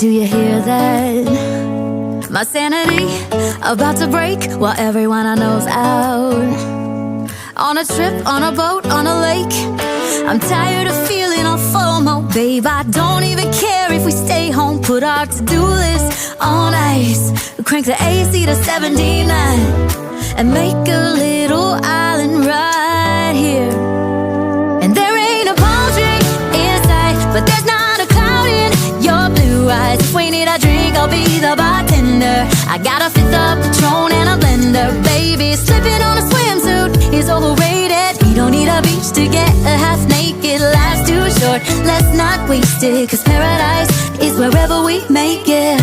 Do you hear that? My sanity about to break while everyone I know's out. On a trip, on a boat, on a lake. I'm tired of feeling all FOMO, babe. I don't even care if we stay home. Put our to-do list on ice. Crank the AC to 79 and make a little island right here. And there ain't a palm tree in sight, but there's not a cloud in your blue eyes. If we need a drink, I'll be the bartender. I got a fifth of Patron and a blender. Baby, slipping on a swimsuit is overrated. We don't need a beach to get a half naked. Life's too short, let's not waste it. Cause paradise is wherever we make it.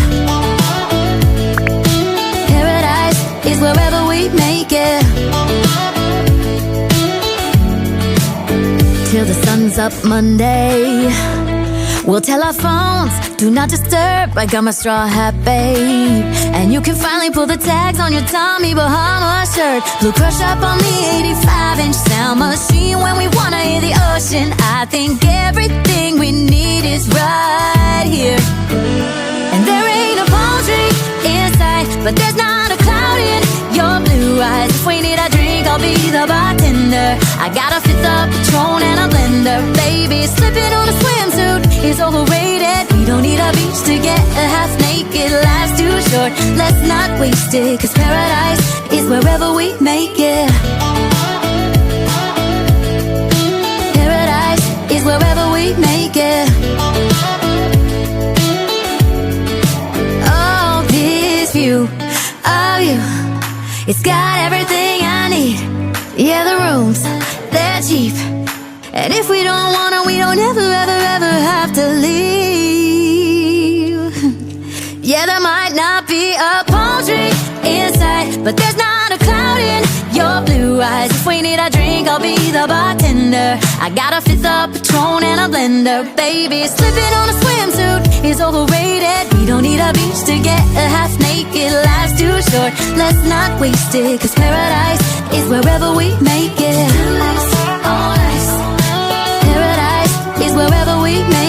Paradise is wherever we make it. Till the sun's up Monday, we'll tell our phones, do not disturb. I got my straw hat, babe. And you can finally pull the tags on your Tommy Bahama shirt. Blue crush up on the 85-inch sound machine. When we wanna hear the ocean, I think everything we need is right here. And there ain't a palm tree in sight, but there's not a cloud in your blue eyes. If we need a drink, I'll be the bartender. I got a fifth of Patron and a blender. Baby, slipping on a swimsuit is overrated. We don't need a beach to get a half naked. Life's too short, let's not waste it. Cause paradise is wherever we make it. Paradise is wherever we make it. Oh, this view of you, it's got everything I need. Yeah, the rooms, they're cheap. And if we don't want it, we don't ever, ever, ever have to leave. Yeah, there might not be a palm tree in sight, but there's not a cloud in your blue eyes. If we need a drink, I'll be the bartender. I got a fifth of Patron and a blender. Baby, slipping on a swimsuit is overrated. We don't need a beach to get a half naked. Life's too short, let's not waste it. Cause paradise is wherever we make it. Paradise is wherever we make it.